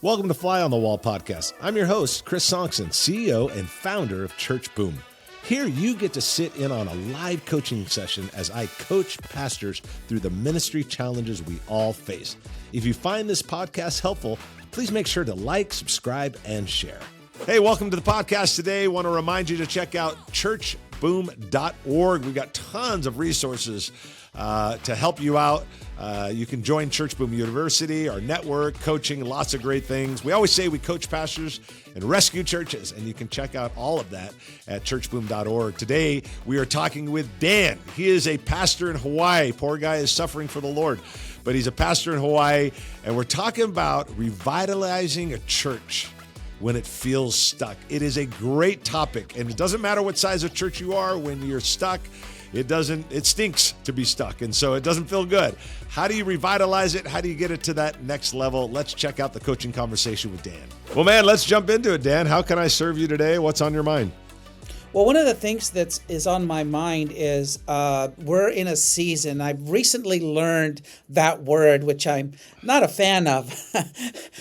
Welcome to Fly on the Wall podcast. I'm your host, Chris Sonksen, CEO and founder of Church Boom. Here you get to sit in on a live coaching session as I coach pastors through the ministry challenges we all face. If you find this podcast helpful, please make sure to like, subscribe, and share. Hey, welcome to the podcast today. I want to remind you to check out churchboom.org. We've got tons of resources to help you out. You can join Church Boom University, our network, coaching, lots of great things. We always say we coach pastors and rescue churches, and you can check out all of that at churchboom.org. Today, we are talking with Dan. He is a pastor in Hawaii. Poor guy is suffering for the Lord, but he's a pastor in Hawaii, and we're talking about revitalizing a church when it feels stuck. It is a great topic, and it doesn't matter what size of church you are. When you're stuck, it stinks to be stuck, and so it doesn't feel good. How do you revitalize it? How do you get it to that next level? Let's check out the coaching conversation with Dan. Well, man, let's jump into it, Dan. How can I serve you today? What's on your mind? Well, one of the things that is on my mind is we're in a season. I've recently learned that word, which I'm not a fan of,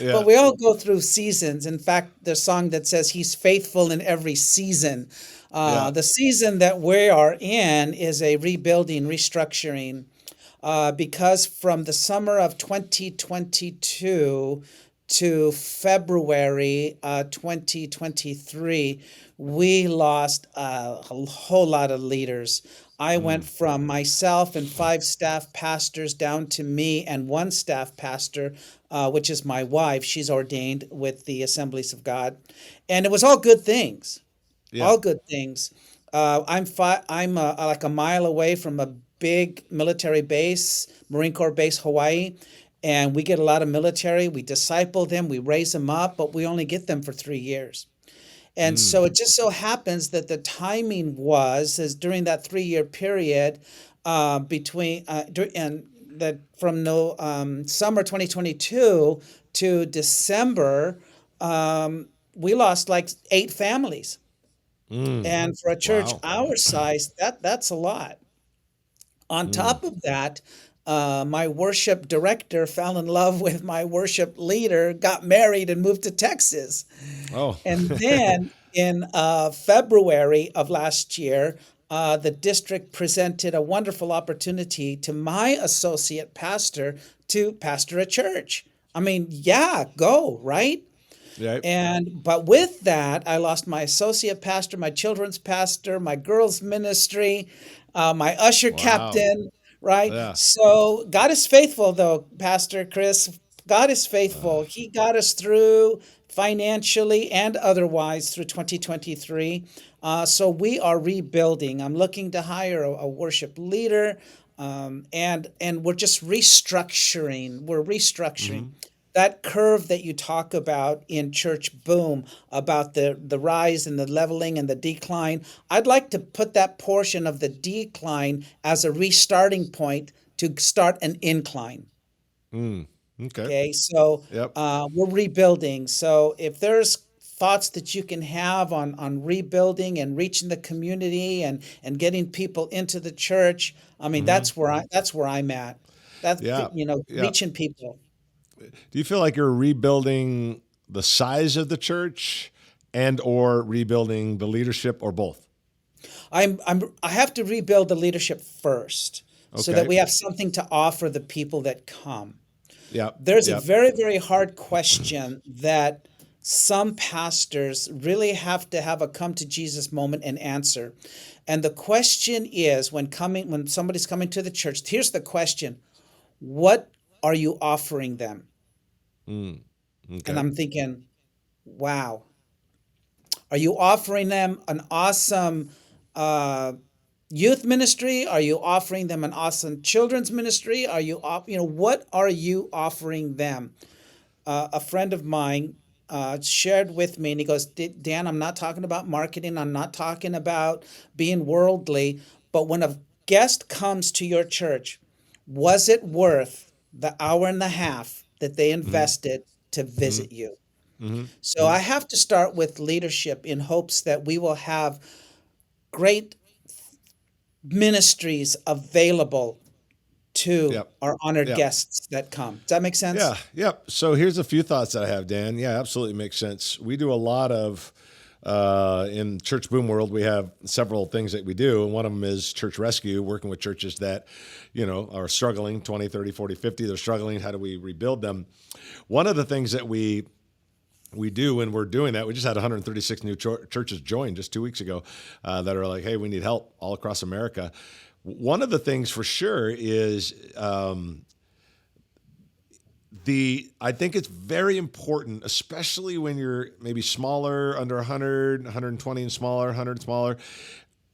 but we all go through seasons. In fact, the song that says he's faithful in every season. The season that we are in is a rebuilding, restructuring, because from the summer of 2022 to February 2023, we lost a whole lot of leaders. I went from myself and 5 staff pastors down to me and 1 staff pastor, which is my wife. She's ordained with the Assemblies of God. And it was all good things. All good things. I'm like a mile away from a big military base, Marine Corps base, Hawaii. And we get a lot of military. We disciple them. We raise them up, but we only get them for 3 years. And so it just so happens that the timing is during that 3-year period from summer 2022 to December, we lost like 8 families. And for a church our size, that's a lot. On top of that, my worship director fell in love with my worship leader, got married, and moved to Texas. Oh. And then in February of last year, the district presented a wonderful opportunity to my associate pastor to pastor a church. I mean, go, right? Yeah. But with that, I lost my associate pastor, my children's pastor, my girls' ministry, my usher captain. Right? Yeah. So God is faithful, though, Pastor Chris. God is faithful. He got us through financially and otherwise through 2023. So we are rebuilding. I'm looking to hire a worship leader, and we're just restructuring. We're restructuring. That curve that you talk about in Church Boom, about the rise and the leveling and the decline, I'd like to put that portion of the decline as a restarting point to start an incline. Okay, so we're rebuilding. So if there's thoughts that you can have on rebuilding and reaching the community and getting people into the church, I mean, that's where I'm at. That's reaching people. Do you feel like you're rebuilding the size of the church and or rebuilding the leadership, or both? I have to rebuild the leadership first, so that we have something to offer the people that come. There's a very, very hard question that some pastors really have to have a come to Jesus moment and answer. And the question is, when somebody's coming to the church, here's the question: what are you offering them? And I'm thinking, wow, are you offering them an awesome youth ministry? Are you offering them an awesome children's ministry? Are you, what are you offering them? A friend of mine shared with me, and he goes, Dan, I'm not talking about marketing. I'm not talking about being worldly, but when a guest comes to your church, was it worth the hour and a half that they invested to visit you? So I have to start with leadership in hopes that we will have great ministries available to Yep. our honored Yep. guests that come. Does that make sense? Yeah. Yep. So here's a few thoughts that I have, Dan. Yeah, absolutely makes sense. We do a lot of in Church Boom World, we have several things that we do. And one of them is church rescue, working with churches that, are struggling 20, 30, 40, 50. They're struggling. How do we rebuild them? One of the things that we do when we're doing that, we just had 136 new churches join just 2 weeks ago that are like, hey, we need help all across America. One of the things for sure is I think it's very important, especially when you're maybe smaller, under 100, 120 and smaller, 100 smaller.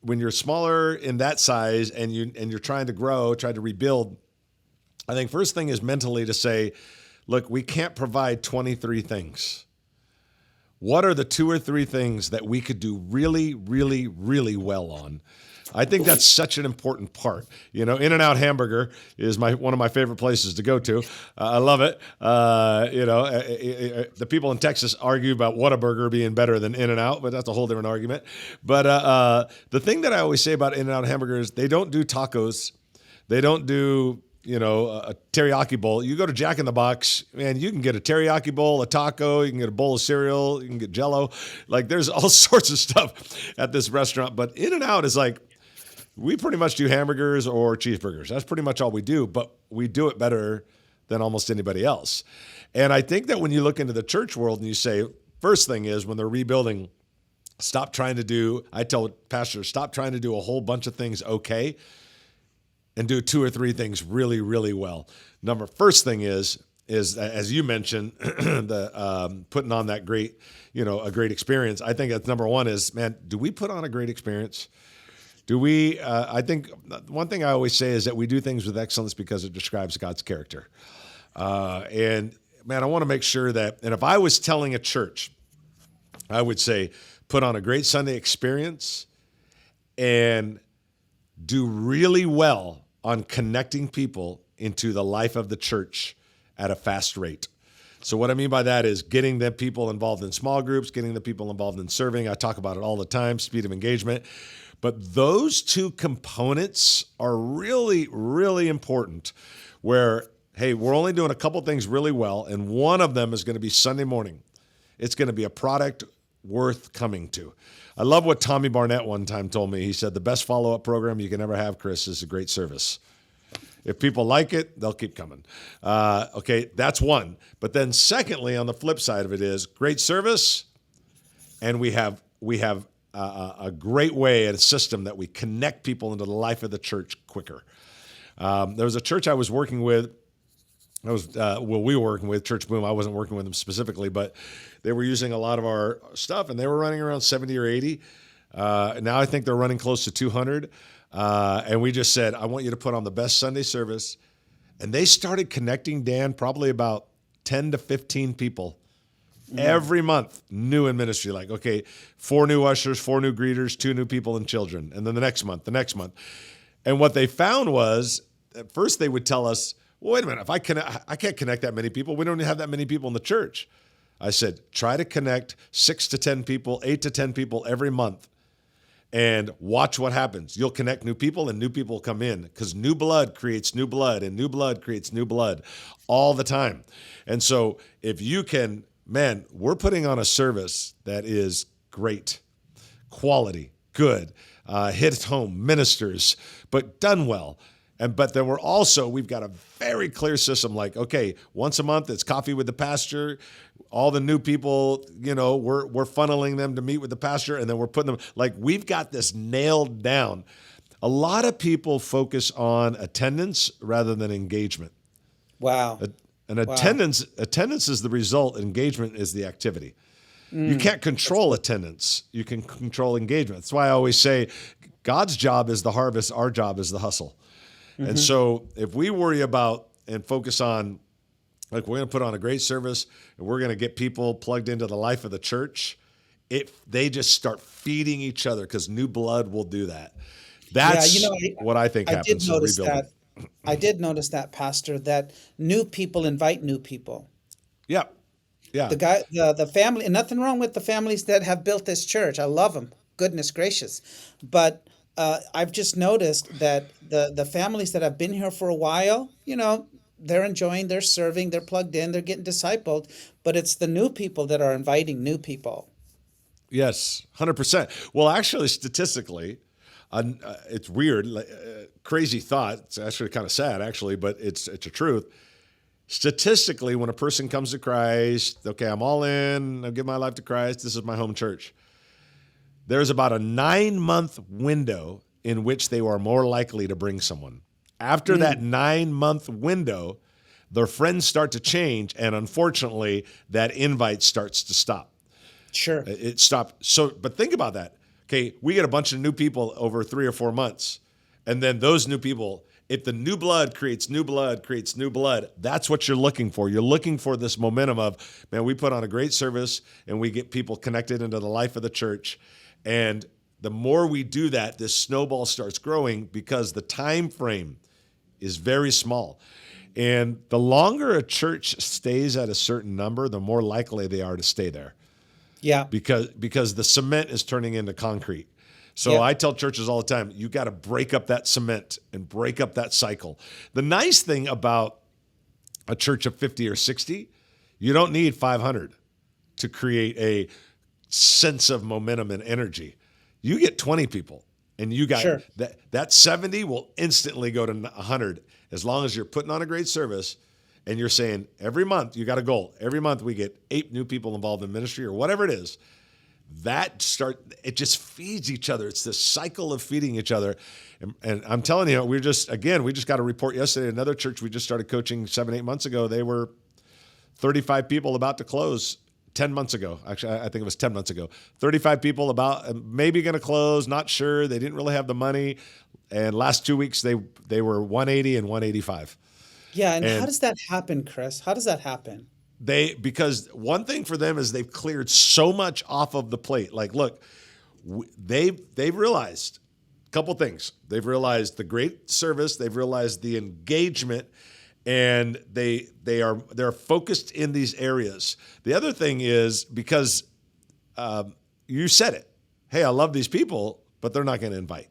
When you're smaller in that size and you're trying to grow, try to rebuild, I think first thing is mentally to say, look, we can't provide 23 things. What are the 2 or 3 things that we could do really, really, really well on? I think that's such an important part. In-N-Out Hamburger is one of my favorite places to go to. I love it. The people in Texas argue about Whataburger being better than In-N-Out, but that's a whole different argument. But the thing that I always say about In-N-Out Hamburger is they don't do tacos. They don't do a teriyaki bowl. You go to Jack in the Box, man, you can get a teriyaki bowl, a taco, you can get a bowl of cereal, you can get Jell-O. Like there's all sorts of stuff at this restaurant. But In-N-Out is like, we pretty much do hamburgers or cheeseburgers. That's pretty much all we do, but we do it better than almost anybody else. And I think that when you look into the church world and you say, first thing is when they're rebuilding, I tell pastors, stop trying to do a whole bunch of things okay and do 2 or 3 things really, really well. First thing is as you mentioned, the putting on that great, a great experience. I think that's number one is, man, do we put on a great experience? Do we, I think one thing I always say is that we do things with excellence because it describes God's character. And man, I want to make sure that, and if I was telling a church, I would say, put on a great Sunday experience and do really well on connecting people into the life of the church at a fast rate. So what I mean by that is getting the people involved in small groups, getting the people involved in serving. I talk about it all the time, speed of engagement. But those 2 components are really, really important where, hey, we're only doing a couple things really well, and one of them is going to be Sunday morning. It's going to be a product worth coming to. I love what Tommy Barnett one time told me. He said, the best follow-up program you can ever have, Chris, is a great service. If people like it, they'll keep coming. Okay, that's one. But then secondly, on the flip side of it is great service, and we have a great way and a system that we connect people into the life of the church quicker. There was a church I was working with. We were working with Church Boom. I wasn't working with them specifically, but they were using a lot of our stuff, and they were running around 70 or 80. Now I think they're running close to 200. And we just said, I want you to put on the best Sunday service. And they started connecting, Dan, probably about 10 to 15 people every month, new in ministry. Like, okay, 4 new ushers, 4 new greeters, 2 new people and children. And then the next month. And what they found was, at first they would tell us, well, wait a minute, I can't connect that many people. We don't have that many people in the church. I said, try to connect 6 to 10 people, 8 to 10 people every month. And watch what happens. You'll connect new people and new people come in because new blood creates new blood and new blood creates new blood all the time. And so if you can, man, we're putting on a service that is great, quality, good, hit home, ministers, but done well. But then we've got a very clear system like, okay, once a month it's coffee with the pastor. All the new people, we're funneling them to meet with the pastor, and then we're putting them, like, we've got this nailed down. A lot of people focus on attendance rather than engagement. Wow. And attendance is the result, engagement is the activity. You can't control attendance. You can control engagement. That's why I always say God's job is the harvest, our job is the hustle. Mm-hmm. And so if we worry about and focus on, like, we're going to put on a great service and we're going to get people plugged into the life of the church, they just start feeding each other because new blood will do that. That's what I think happens in rebuilding. I did notice that, Pastor, that new people invite new people. Yeah. Yeah. The family, and nothing wrong with the families that have built this church. I love them. Goodness gracious. But I've just noticed that the families that have been here for a while, they're enjoying, they're serving, they're plugged in, they're getting discipled, but it's the new people that are inviting new people. Yes, 100%. Well, actually, statistically, it's weird, crazy thought. It's actually kind of sad, actually, but it's a truth. Statistically, when a person comes to Christ, okay, I'm all in, I'll give my life to Christ, this is my home church. There's about a 9-month window in which they are more likely to bring someone. After that 9-month window, their friends start to change, and unfortunately, that invite starts to stop. Sure. It stopped. So, but think about that. Okay, we get a bunch of new people over 3 or 4 months, and then those new people, if the new blood creates new blood, creates new blood, that's what you're looking for. You're looking for this momentum of, man, we put on a great service, and we get people connected into the life of the church. And the more we do that, this snowball starts growing because the time frame is very small. And the longer a church stays at a certain number, the more likely they are to stay there. Yeah. Because the cement is turning into concrete. So Yeah. I tell churches all the time, you got to break up that cement and break up that cycle. The nice thing about a church of 50 or 60, you don't need 500 to create a sense of momentum and energy. You get 20 people and you got Sure. that 70 will instantly go to 100 as long as you're putting on a great service and you're saying every month you got a goal. Every month we get 8 new people involved in ministry or whatever it is. It just feeds each other. It's this cycle of feeding each other. And I'm telling you, we just got a report yesterday. Another church we just started coaching 7-8 months ago. They were 35 people about to close 10 months ago. Actually, I think it was 10 months ago. 35 people about maybe going to close, not sure. They didn't really have the money. And last 2 weeks, they were 180 and 185. Yeah. And how And does that happen, Chris? How does that happen? because one thing for them is they've cleared so much off of the plate. Like, look, they've realized a couple things. They've realized the great service. They've realized the engagement, and they're focused in these areas. The other thing is because you said it. Hey, I love these people, but they're not going to invite.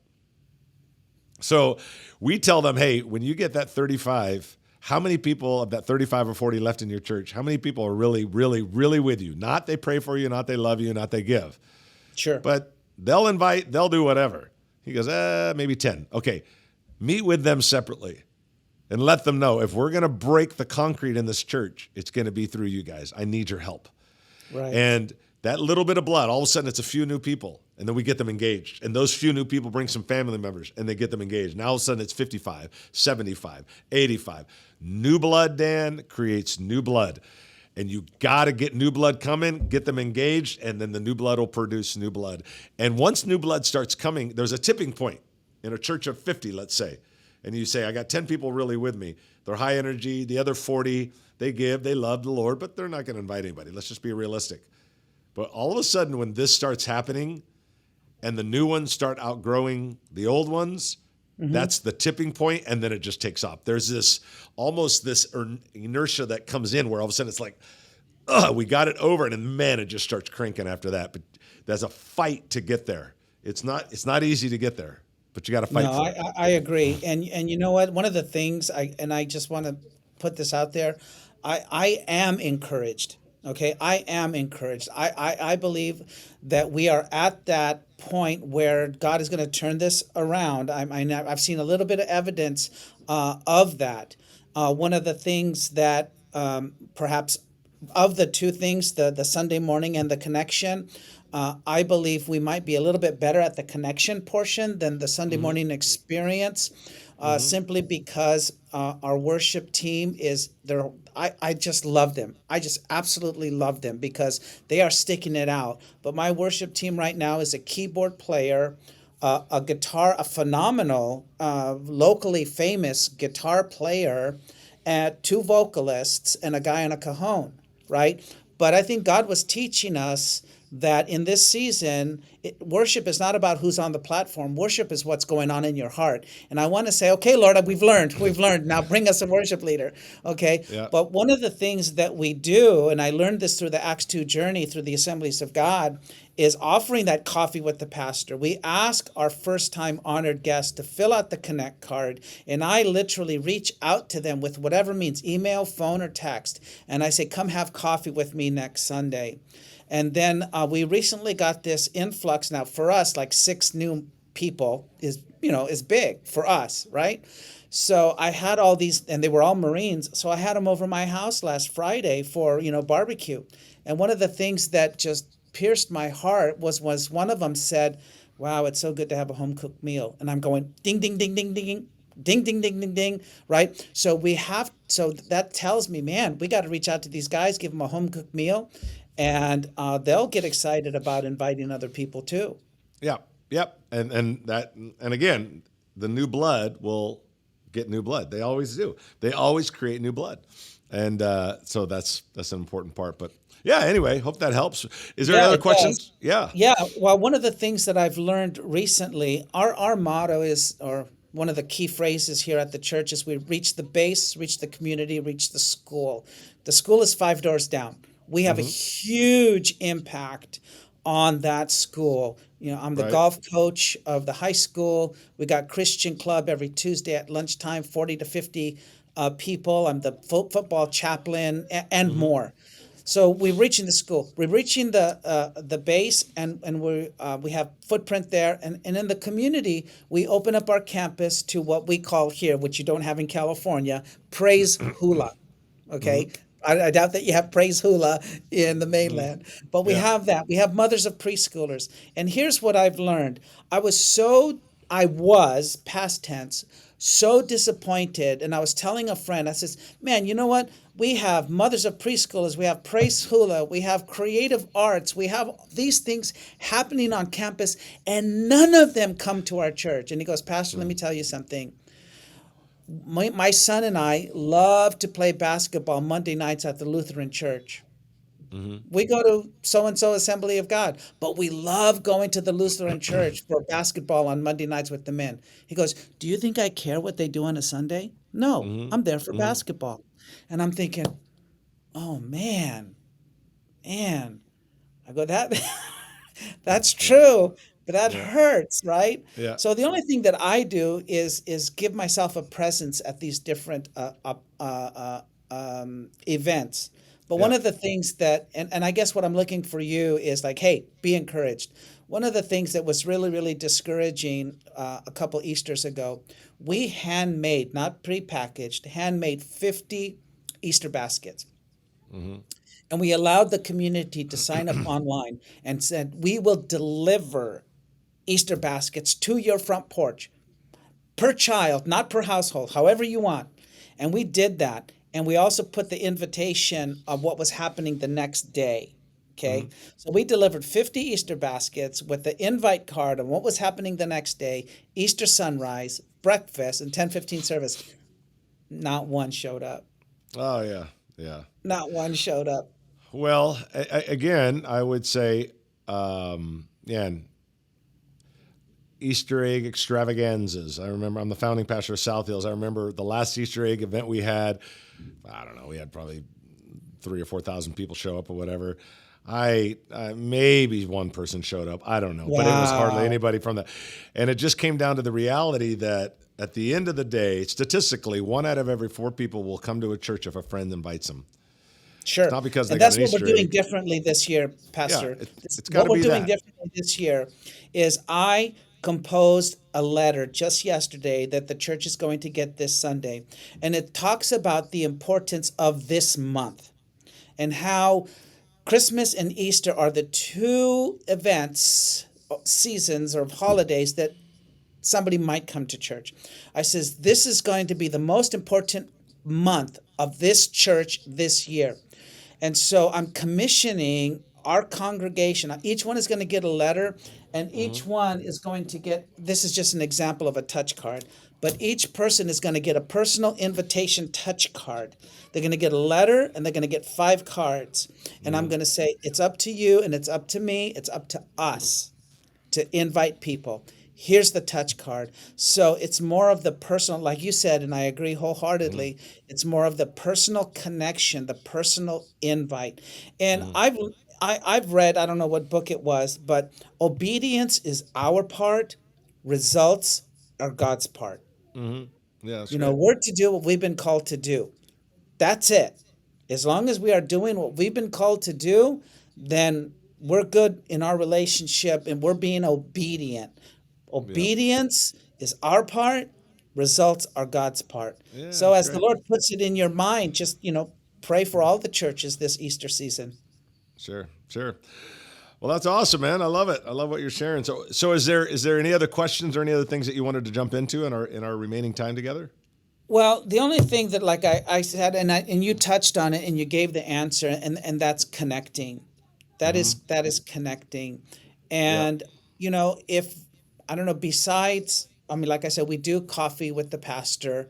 So we tell them, hey, when you get that 35, how many people of that 35 or 40 left in your church, how many people are really, really, really with you? Not they pray for you, not they love you, not they give. Sure. But they'll invite, they'll do whatever. He goes, maybe 10. Okay, meet with them separately and let them know if we're going to break the concrete in this church, it's going to be through you guys. I need your help. Right. And that little bit of blood, all of a sudden it's a few new people, and then we get them engaged. And those few new people bring some family members, and they get them engaged. Now all of a sudden it's 55, 75, 85. New blood, Dan, creates new blood. And you got to get new blood coming, get them engaged, and then the new blood will produce new blood. And once new blood starts coming, there's a tipping point in a church of 50, let's say. And you say, I got 10 people really with me. They're high energy. The other 40, they give, they love the Lord, but they're not going to invite anybody. Let's just be realistic. But all of a sudden, when this starts happening and the new ones start outgrowing the old ones, that's the tipping point, and then it just takes off. There's this inertia that comes in where all of a sudden it's like, we got it over, and then, man, it just starts cranking after that. But there's a fight to get there. It's not easy to get there, but you got to fight No, for I, it. I I agree. And you know what? One of the things I just want to put this out there, I am encouraged. Okay, I am encouraged. I believe that we are at that point where God is going to turn this around. I've seen a little bit of evidence of that. One of the things that perhaps of the two things, the Sunday morning and the connection, I believe we might be a little bit better at the connection portion than the Sunday morning experience, simply because our worship team is there. I just love them. I just absolutely love them because they are sticking it out. But my worship team right now is a keyboard player, a phenomenal, locally famous guitar player, and 2 vocalists and a guy on a cajon, right? But I think God was teaching us that in this season, worship is not about who's on the platform. Worship is what's going on in your heart. And I want to say, okay, Lord, we've learned. Now bring us a worship leader. Okay. Yeah. But one of the things that we do, and I learned this through the Acts 2 journey through the Assemblies of God, is offering that coffee with the pastor. We ask our first time honored guests to fill out the Connect card, and I literally reach out to them with whatever means, email, phone, or text, and I say, come have coffee with me next Sunday. And then we recently got this influx. Now for us, like 6 new people is big for us, right? So I had all these, and they were all Marines. So I had them over my house last Friday for barbecue. And one of the things that just pierced my heart was one of them said, "Wow, it's so good to have a home cooked meal." And I'm going, ding, ding, ding, ding, ding, ding, ding, ding, ding, ding, right? So that tells me, man, we got to reach out to these guys, give them a home cooked meal, and they'll get excited about inviting other people too. Yeah. Yep. And again, the new blood will get new blood. They always do. They always create new blood. And so that's an important part. But yeah, anyway, hope that helps. Is there any Yeah, other it does. questions? Yeah. Yeah, well, one of the things that I've learned recently, our motto is, or one of the key phrases here at the church is we reach the base, reach the community, reach the school. The school is 5 doors down. We have a huge impact on that school. I'm the Right. golf coach of the high school. We got Christian club every Tuesday at lunchtime, 40 to 50 people. I'm the football chaplain and more. So we're reaching the school, we're reaching the base, and we have footprint there, and in the community we open up our campus to what we call here, which you don't have in California, praise hula. Okay. I doubt that you have praise hula in the mainland, but we Yeah. have that. We have mothers of preschoolers. And here's what I've learned. I was past tense, so disappointed. And I was telling a friend, I says, man, you know what? We have mothers of preschoolers, we have praise hula, we have creative arts, we have these things happening on campus, and none of them come to our church. And he goes, Pastor, let me tell you something. My son and I love to play basketball Monday nights at the Lutheran church. We go to so and so Assembly of God, but we love going to the Lutheran church for basketball on Monday nights with the men. He goes, do you think I care what they do on a Sunday? No, I'm there for basketball. And I'm thinking, oh man, I go, that's true, but that Yeah. hurts, right? Yeah. So the only thing that I do is give myself a presence at these different events. But one Yeah. of the things that, and I guess what I'm looking for you is like, hey, be encouraged. One of the things that was really, really discouraging a couple Easters ago, we handmade, not prepackaged, handmade 50 Easter baskets. And we allowed the community to sign up online and said, we will deliver Easter baskets to your front porch per child, not per household, however you want. And we did that. And we also put the invitation of what was happening the next day. Okay. So we delivered 50 Easter baskets with the invite card on what was happening the next day, Easter sunrise, breakfast, and 10:15 service. Not one showed up. Oh yeah. Yeah. Not one showed up. Well, again, I would say, yeah, and Easter egg extravaganzas. I remember I'm the founding pastor of South Hills. I remember the last Easter egg event we had. I don't know. We had probably 3,000 or 4,000 people show up or whatever. I maybe one person showed up. I don't know, but it was hardly Wow. anybody from that. And it just came down to the reality that at the end of the day, statistically, 1 out of every 4 people will come to a church if a friend invites them. Sure. Not because they And got that's an what we're Easter doing egg. differently this year, Yeah, Pastor. it's got What to we're be doing that. differently this year is I composed a letter just yesterday that the church is going to get this Sunday. And it talks about the importance of this month and how Christmas and Easter are the two events, seasons, or holidays that somebody might come to church. I says, this is going to be the most important month of this church this year. And so I'm commissioning our congregation, each one is going to get a letter, and Hmm. each one is going to get, this is just an example of a touch card, but each person is going to get a personal invitation touch card. They're going to get a letter and they're going to get 5 cards. And I'm Hmm. going to say, it's up to you and it's up to me, it's up to us to invite people. Here's the touch card. So it's more of the personal, like you said, and I agree Hmm. wholeheartedly. It's more of the personal connection, the personal invite. And Hmm. I've read, I don't know what book it was, but obedience is our part, results are God's part. Hmm. Yeah, that's You know, great. we're to do what we've been called to do. That's it. As long as we are doing what we've been called to do, then we're good in our relationship and we're being obedient. Yeah. Obedience is our part, results are God's part. Yeah, So that's as the great. Lord puts it in your mind, just, pray for all the churches this Easter season. Sure, sure. Well, that's awesome, man. I love it. I love what you're sharing. So is there any other questions or any other things that you wanted to jump into in our remaining time together? Well, the only thing that, like I said, and you touched on it and you gave the answer, and that's connecting. Hmm. That is connecting. Yeah. And if I don't know, besides, I mean, like I said, we do coffee with the pastor,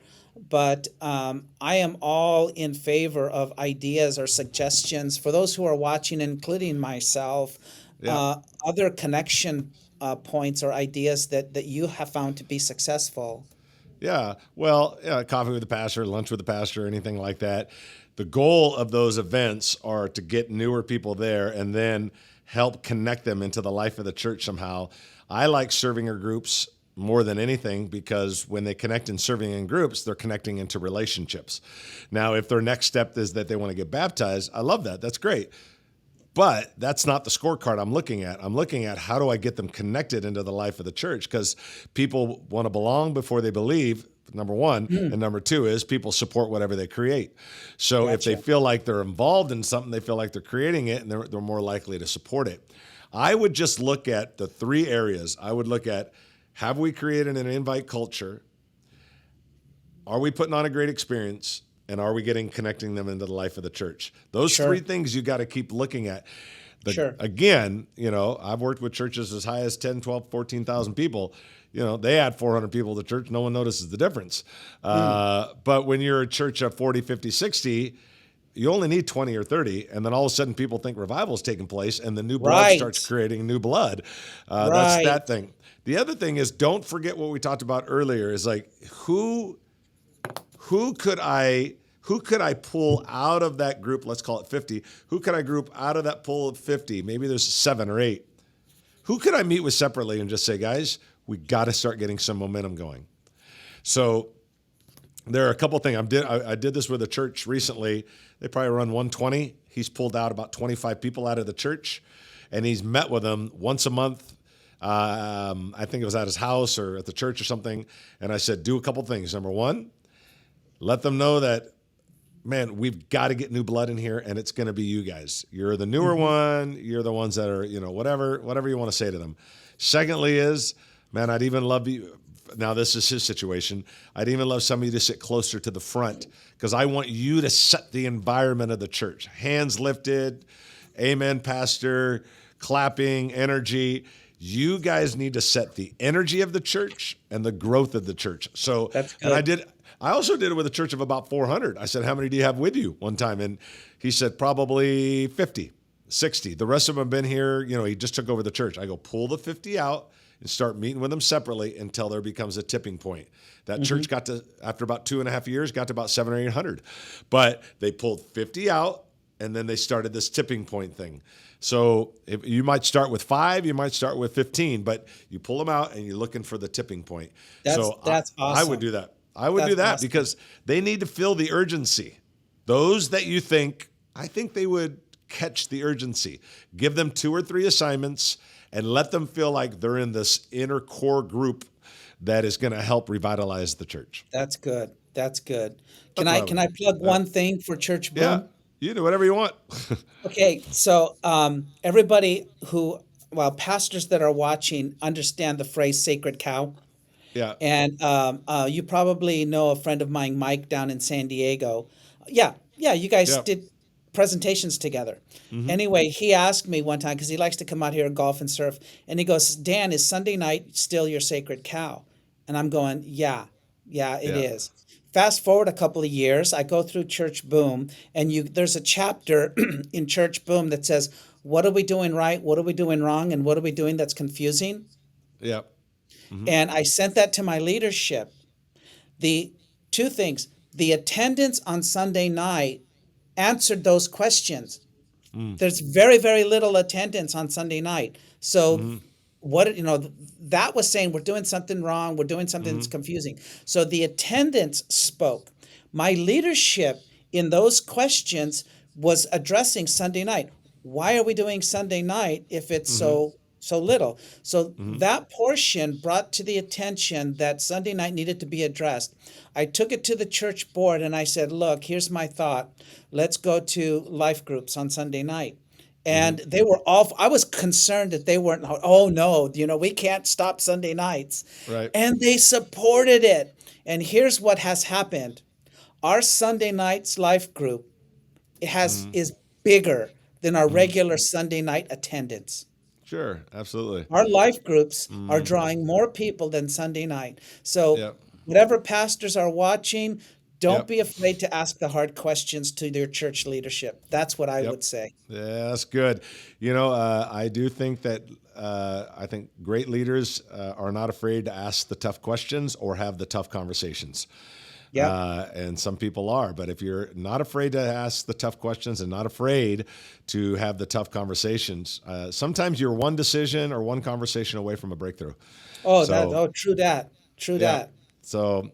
but I am all in favor of ideas or suggestions for those who are watching, including myself, Yeah. other connection points or ideas that you have found to be successful. Yeah. Well, yeah, coffee with the pastor, lunch with the pastor, anything like that. The goal of those events are to get newer people there and then help connect them into the life of the church somehow. I like serving in groups more than anything because when they connect in serving in groups, they're connecting into relationships. Now, if their next step is that they want to get baptized, I love that. That's great. But that's not the scorecard I'm looking at. I'm looking at how do I get them connected into the life of the church? Because people want to belong before they believe, number one. Mm, And number two is people support whatever they create. So if they gotcha. feel like they're involved in something, they feel like they're creating it, and they're more likely to support it. I would just look at the 3 areas. I would look at, have we created an invite culture? Are we putting on a great experience? And are we getting connecting them into the life of the church? Those three Sure, things you got to keep looking at. sure. Again, I've worked with churches as high as 10, 12, 14,000 people. They add 400 people to church. No one notices the difference. Mm, But when you're a church of 40, 50, 60, you only need 20 or 30. And then all of a sudden people think revival's taking place and the new blood right, starts creating new blood. That's right. that thing. The other thing is, don't forget what we talked about earlier is like, who could I pull out of that group? Let's call it 50. Who could I group out of that pool of 50? Maybe there's 7 or 8. Who could I meet with separately and just say, guys, we got to start getting some momentum going? So there are a couple of things. I did this with a church recently. They probably run 120. He's pulled out about 25 people out of the church, and he's met with them once a month. I think it was at his house or at the church or something. And I said, do a couple things. Number one, let them know that, man, we've got to get new blood in here, and it's going to be you guys. You're the newer Hmm. one. You're the ones that are, whatever you want to say to them. Secondly is, man, I'd even love you. Now, this is his situation. I'd even love somebody to sit closer to the front because I want you to set the environment of the church. Hands lifted, amen, pastor, clapping, energy. You guys need to set the energy of the church and the growth of the church. So, That's and good. I also did it with a church of about 400. I said, how many do you have with you one time? And he said, probably 50, 60. The rest of them have been here. He just took over the church. I go, pull the 50 out and start meeting with them separately until there becomes a tipping point. That Hmm. church got to, after about 2.5 years, got to about 700 or 800. But they pulled 50 out and then they started this tipping point thing. So if you might start with 5, you might start with 15, but you pull them out and you're looking for the tipping point. That's So that's I would awesome. do that. I would do That's that awesome. because they need to feel the urgency. Those that you think, I think they would catch the urgency. Give them 2 or 3 assignments and let them feel like they're in this inner core group that is going to help revitalize the church. That's good. That's good. Can That's what I I can would I do. plug Yeah. one thing for Church Yeah. Boom? You do whatever you want. Okay, so everybody who, well, pastors that are watching understand the phrase "sacred cow," Yeah. and you probably know a friend of mine, Mike, down in San Diego. Yeah, yeah, you guys Yeah. did. presentations together. Anyway, he asked me one time, because he likes to come out here and golf and surf, and he goes, Dan, is Sunday night still your sacred cow? And I'm going, yeah, it Yeah. is. Fast forward a couple of years, I go through Church Boom, and there's a chapter in Church Boom that says, what are we doing right? What are we doing wrong? And what are we doing that's confusing? Yeah. And I sent that to my leadership. The two things, the attendance on Sunday night answered those questions. There's very, very little attendance on Sunday night. So that was saying we're doing something wrong. We're doing something that's confusing. So the attendance spoke. My leadership in those questions was addressing Sunday night. Why are we doing Sunday night if it's so little? So that portion brought to the attention that Sunday night needed to be addressed. I took it to the church board and I said, look, here's my thought. Let's go to life groups on Sunday night. And they were all, I was concerned that they weren't, oh no, we can't stop Sunday nights. Right. And they supported it. And here's what has happened. Our Sunday nights life group is bigger than our regular Sunday night attendance. Sure. Absolutely. Our life groups are drawing more people than Sunday night. So whatever pastors are watching, don't be afraid to ask the hard questions to their church leadership. That's what I would say. Yeah, that's good. I do think that I think great leaders are not afraid to ask the tough questions or have the tough conversations. And some people are. But if you're not afraid to ask the tough questions and not afraid to have the tough conversations, sometimes you're one decision or one conversation away from a breakthrough. True that. So,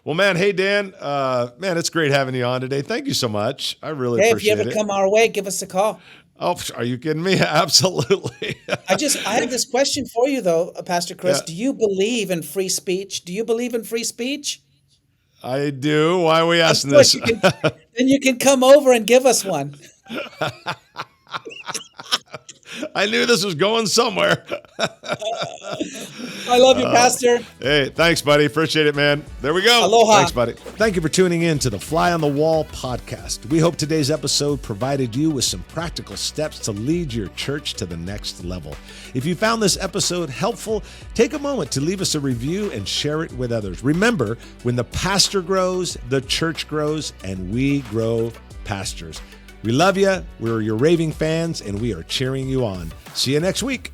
well, man, hey, Dan, man, it's great having you on today. Thank you so much. I really appreciate it. If you ever come our way, give us a call. Oh, are you kidding me? Absolutely. I have this question for you, though, Pastor Chris. Yeah. Do you believe in free speech? Do you believe in free speech? I do. Why are we asking this? Then you can come over and give us one. I knew this was going somewhere. I love you, Pastor. Hey, thanks, buddy. Appreciate it, man. There we go. Aloha. Thanks, buddy. Thank you for tuning in to the Fly on the Wall podcast. We hope today's episode provided you with some practical steps to lead your church to the next level. If you found this episode helpful, take a moment to leave us a review and share it with others. Remember, when the pastor grows, the church grows, and we grow pastors. We love you. We're your raving fans, and we are cheering you on. See you next week.